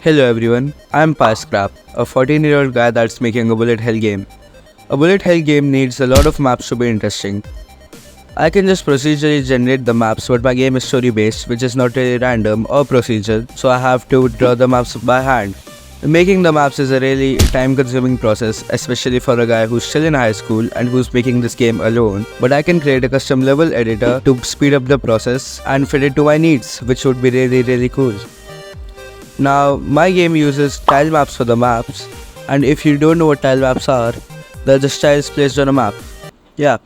Hello everyone, I'm Pascrap, a 14-year-old guy that's making a bullet hell game. A bullet hell game needs a lot of maps to be interesting. I can just procedurally generate the maps, but my game is story based, which is not really random or procedural, so I have to draw the maps by hand. Making the maps is a really time consuming process, especially for a guy who's still in high school and who's making this game alone, but I can create a custom level editor to speed up the process and fit it to my needs, which would be really cool. Now, my game uses tile maps for the maps, and if you don't know what tile maps are, they're just tiles placed on a map. Yeah.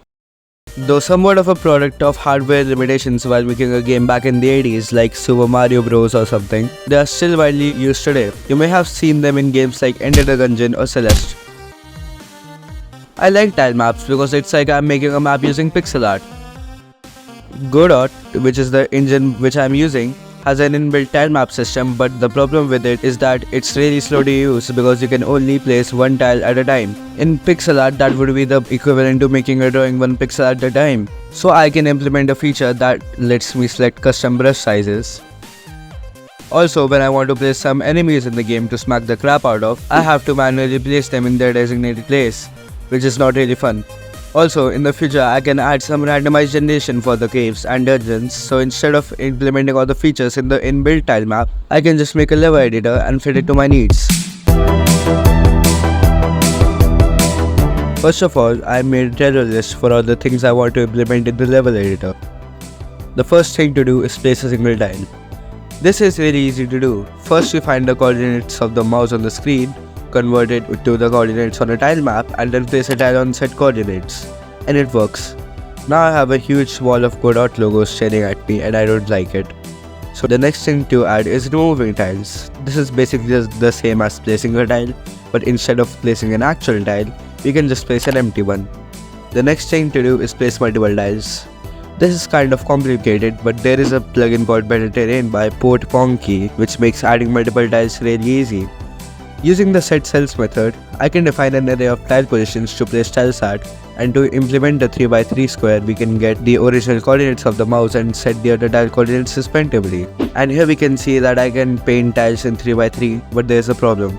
Though somewhat of a product of hardware limitations while making a game back in the 80s like Super Mario Bros or something, they are still widely used today. You may have seen them in games like Enter the Gungeon or Celeste. I like tile maps because it's like I'm making a map using pixel art. Godot, which is the engine which I'm using, has an inbuilt tile map system, but the problem with it is that it's really slow to use because you can only place one tile at a time. In pixel art, that would be the equivalent to making a drawing one pixel at a time. So I can implement a feature that lets me select custom brush sizes. Also, when I want to place some enemies in the game to smack the crap out of, I have to manually place them in their designated place, which is not really fun. Also, in the future, I can add some randomized generation for the caves and dungeons, so instead of implementing all the features in the inbuilt tile map, I can just make a level editor and fit it to my needs. First of all, I made a Trello list for all the things I want to implement in the level editor. The first thing to do is place a single tile. This is really easy to do. First, we find the coordinates of the mouse on the screen, convert it to the coordinates on a tile map, and then place a tile on set coordinates. And it works. Now I have a huge wall of Godot logos staring at me and I don't like it. So the next thing to add is removing tiles. This is basically just the same as placing a tile, but instead of placing an actual tile, we can just place an empty one. The next thing to do is place multiple tiles. This is kind of complicated, but there is a plugin called Better Terrain by PortPonky which makes adding multiple tiles really easy. Using the set cells method, I can define an array of tile positions to place tiles at, and to implement the 3x3 square, we can get the original coordinates of the mouse and set the other tile coordinates respectively. And here we can see that I can paint tiles in 3x3, but there is a problem.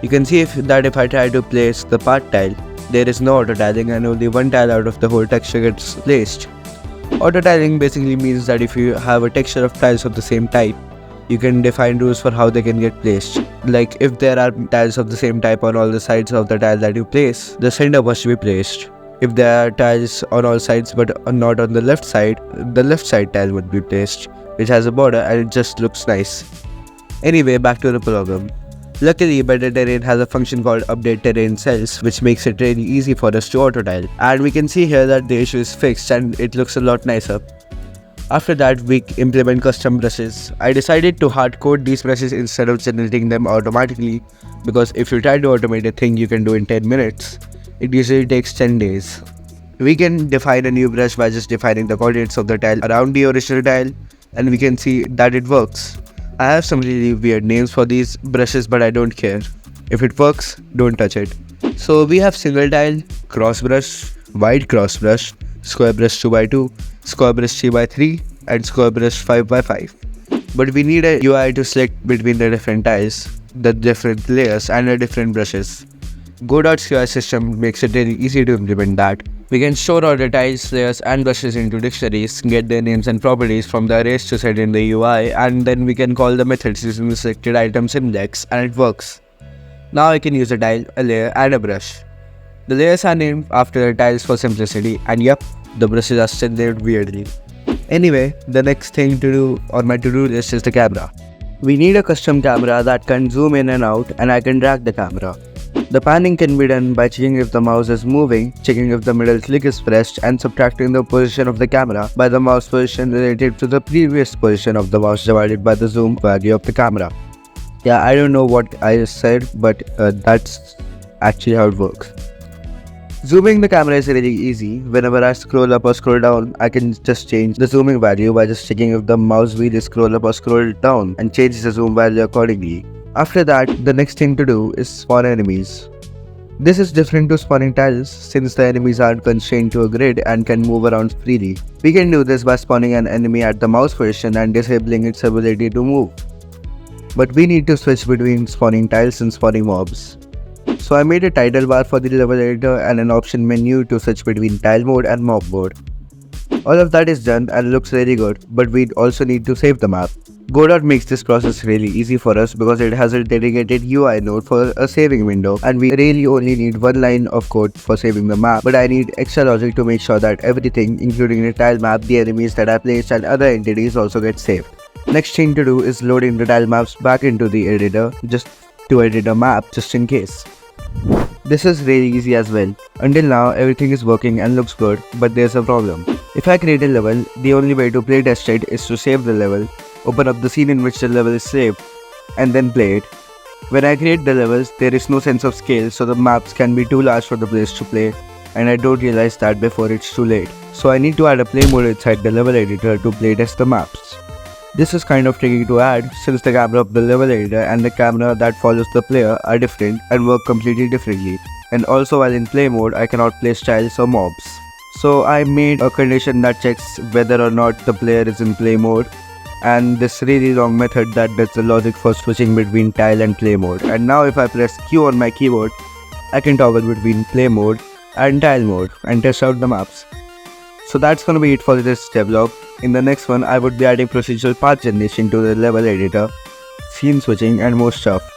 You can see if I try to place the path tile, there is no auto tiling and only one tile out of the whole texture gets placed. Auto tiling basically means that if you have a texture of tiles of the same type, you can define rules for how they can get placed. Like if there are tiles of the same type on all the sides of the tile that you place, the center must be placed. If there are tiles on all sides but not on the left side tile would be placed, which has a border and it just looks nice. Anyway, back to the problem. Luckily, Better Terrain has a function called Update Terrain Cells, which makes it really easy for us to auto tile. And we can see here that the issue is fixed and it looks a lot nicer. After that, we implement custom brushes. I decided to hard code these brushes instead of generating them automatically, because if you try to automate a thing you can do in 10 minutes, it usually takes 10 days. We can define a new brush by just defining the coordinates of the tile around the original tile, and we can see that it works. I have some really weird names for these brushes, but I don't care. If it works, don't touch it. So we have single tile, cross brush, wide cross brush, square brush 2x2, square brush 3x3 and square brush 5x5. But we need a UI to select between the different tiles, the different layers and the different brushes. Godot's UI system makes it really easy to implement that. We can store all the tiles, layers and brushes into dictionaries, get their names and properties from the arrays to set in the UI, and then we can call the methods using the selected items index, and it works. Now I can use a tile, a layer and a brush. The layers are named after the tiles for simplicity, and yep, the brushes are still named weirdly. Anyway, the next thing to do on my to-do list is the camera. We need a custom camera that can zoom in and out, and I can drag the camera. The panning can be done by checking if the mouse is moving, checking if the middle click is pressed, and subtracting the position of the camera by the mouse position related to the previous position of the mouse divided by the zoom value of the camera. Yeah, I don't know what I just said, but that's actually how it works. Zooming the camera is really easy. Whenever I scroll up or scroll down, I can just change the zooming value by just checking if the mouse wheel is scroll up or scroll down and change the zoom value accordingly. After that, the next thing to do is spawn enemies. This is different to spawning tiles since the enemies aren't constrained to a grid and can move around freely. We can do this by spawning an enemy at the mouse position and disabling its ability to move. but we need to switch between spawning tiles and spawning mobs. So I made a title bar for the level editor and an option menu to switch between tile mode and mob mode. All of that is done and looks really good, but we also need to save the map. Godot makes this process really easy for us because it has a dedicated UI node for a saving window, and we really only need one line of code for saving the map, but I need extra logic to make sure that everything, including the tile map, the enemies that I placed and other entities also get saved. Next thing to do is loading the tile maps back into the editor just to edit a map just in case. This is really easy as well. Until now everything is working and looks good, but there's a problem. If I create a level, the only way to playtest it is to save the level, open up the scene in which the level is saved, and then play it. When I create the levels, there is no sense of scale, so the maps can be too large for the players to play, and I don't realize that before it's too late. So I need to add a play mode inside the level editor to playtest the maps. This is kind of tricky to add since the camera of the level editor and the camera that follows the player are different and work completely differently. And also while in play mode, I cannot place tiles or mobs. So I made a condition that checks whether or not the player is in play mode, and this really long method that does the logic for switching between tile and play mode. And now if I press Q on my keyboard, I can toggle between play mode and tile mode and test out the maps. So that's gonna be it for this devlog. In the next one, I would be adding procedural path generation to the level editor, scene switching and more stuff.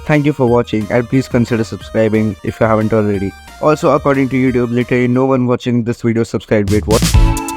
Thank you for watching, and please consider subscribing if you haven't already. Also, according to YouTube, literally no one watching this video subscribed. Wait, what?